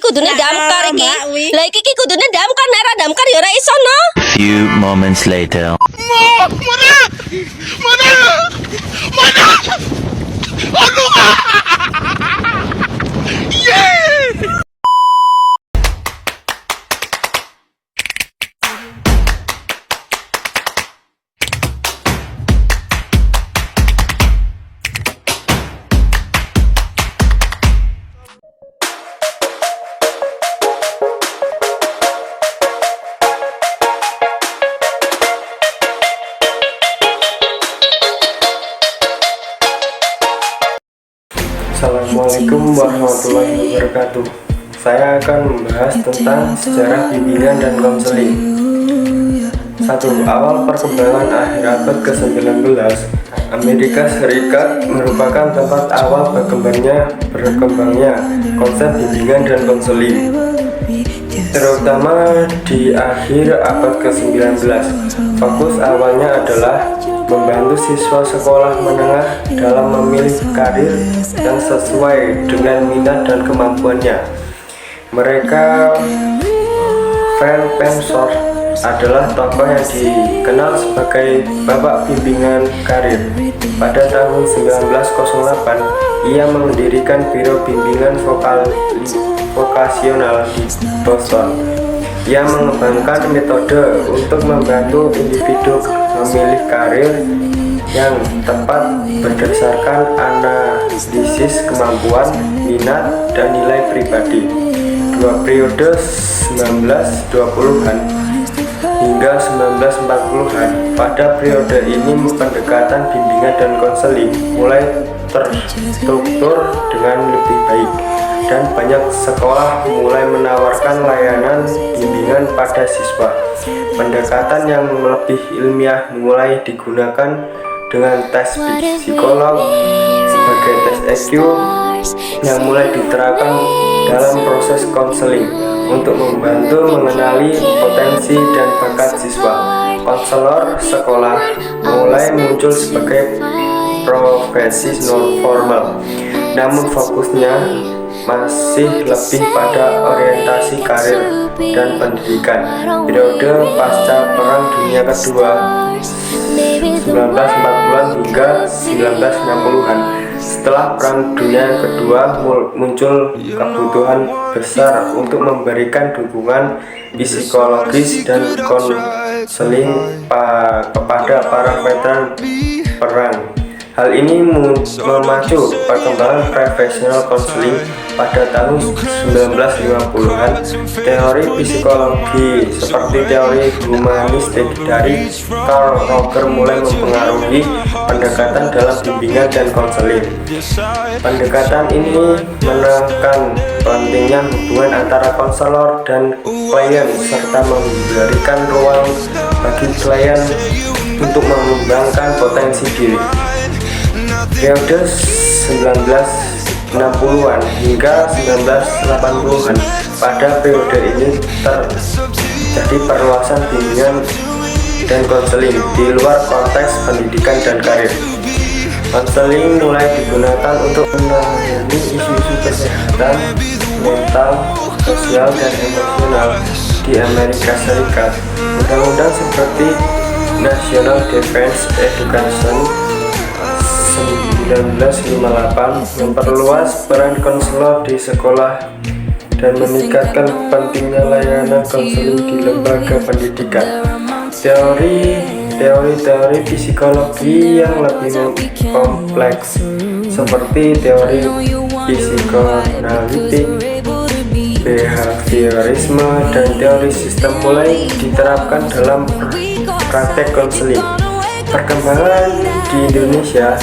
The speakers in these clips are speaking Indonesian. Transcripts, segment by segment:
kudune damkar iki. Lah iki kudune damkar, nek ora damkar ya ora iso no. Few moments later. Assalamualaikum warahmatullahi wabarakatuh. Saya akan membahas tentang sejarah bimbingan dan konseling. 1. Awal perkembangan akhir abad ke-19, Amerika Serikat merupakan tempat awal berkembangnya konsep bimbingan dan konseling, terutama di akhir abad ke-19. Fokus awalnya adalah membantu siswa sekolah menengah dalam memilih karir yang sesuai dengan minat dan kemampuannya. Mereka Van Pensor adalah tokoh yang dikenal sebagai bapak bimbingan karir. Pada tahun 1908, ia mendirikan Biro Bimbingan Vokasional di Boston. Ia mengembangkan metode untuk membantu individu memilih karir yang tepat berdasarkan analisis kemampuan, minat, dan nilai pribadi. Dua periode 1920-an hingga 1940-an. Pada periode ini pendekatan bimbingan dan konseling mulai terstruktur dengan lebih baik, dan banyak sekolah mulai menawarkan layanan bimbingan pada siswa. Pendekatan yang lebih ilmiah mulai digunakan dengan tes psikolog sebagai tes EQ yang mulai diterapkan dalam proses konseling untuk membantu mengenali potensi dan bakat siswa. Konselor sekolah mulai muncul sebagai profesi non formal, namun fokusnya masih lebih pada orientasi karir dan pendidikan. Periode pasca Perang Dunia Kedua 1940-an hingga 1960-an. Setelah Perang Dunia Kedua muncul kebutuhan besar untuk memberikan dukungan psikologis dan konseling kepada para veteran perang. Hal ini memacu perkembangan profesional konseling. Pada tahun 1950-an, teori psikologi seperti teori humanistik dari Carl Rogers mulai mempengaruhi pendekatan dalam bimbingan dan konseling. Pendekatan ini menekan pentingnya hubungan antara konselor dan klien, serta memberikan ruang bagi klien untuk mengembangkan potensi diri. Periode 1960-an hingga 1980-an. Pada periode ini terjadi perluasan bimbingan dan konseling di luar konteks pendidikan dan karir. Konseling mulai digunakan untuk menangani isu-isu kesehatan mental, sosial, dan emosional di Amerika Serikat. Undang-undang seperti National Defense Education 1958 memperluas peran konselor di sekolah dan meningkatkan pentingnya layanan konseling di lembaga pendidikan. Teori psikologi yang lebih kompleks seperti teori psikoanalitik, behaviorisme, dan teori sistem mulai diterapkan dalam praktek konseling. Perkembangan di Indonesia,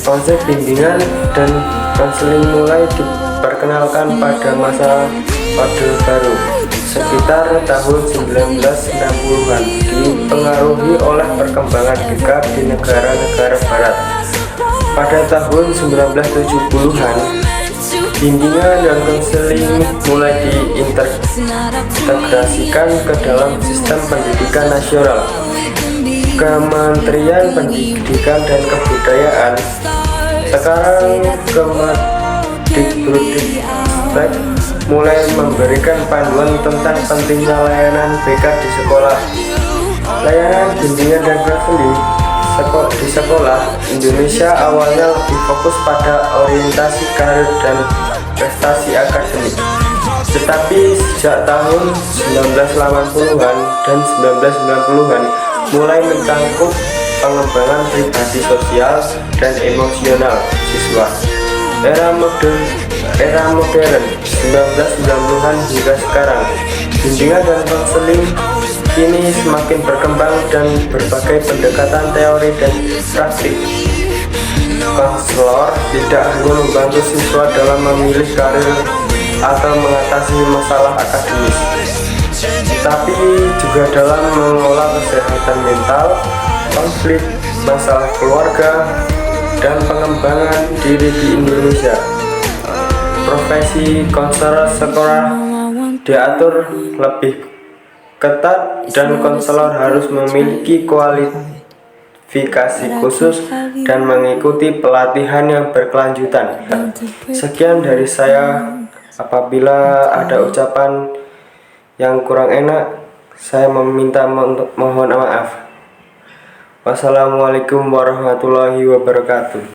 konsep bimbingan dan konseling mulai diperkenalkan pada masa Orde Baru sekitar tahun 1960-an, dipengaruhi oleh perkembangan gekar di negara-negara barat. Pada tahun 1970-an, bimbingan dan konseling mulai diintegrasikan ke dalam sistem pendidikan nasional. Kementerian Pendidikan dan Kebudayaan, sekarang Kemendikbud, polsek mulai memberikan panduan tentang pentingnya layanan BK di sekolah. Layanan bimbingan dan konseling di sekolah Indonesia awalnya lebih fokus pada orientasi karir dan prestasi akademik. Tetapi sejak tahun 1980-an dan 1990-an mulai mencangkup pengembangan pribadi sosial dan emosional siswa. Era modern 1990-an hingga sekarang, bimbingan dan konseling kini semakin berkembang dan berbagai pendekatan teori dan praktik. Konselor tidak hanya membantu siswa dalam memilih karir atau mengatasi masalah akademis, tapi juga dalam mengelola kesehatan mental, konflik, masalah keluarga, dan pengembangan diri di Indonesia. Profesi konselor sekolah diatur lebih ketat dan konselor harus memiliki kualifikasi khusus dan mengikuti pelatihan yang berkelanjutan. Sekian dari saya. Apabila ada ucapan yang kurang enak, saya mohon maaf. Wassalamualaikum warahmatullahi wabarakatuh.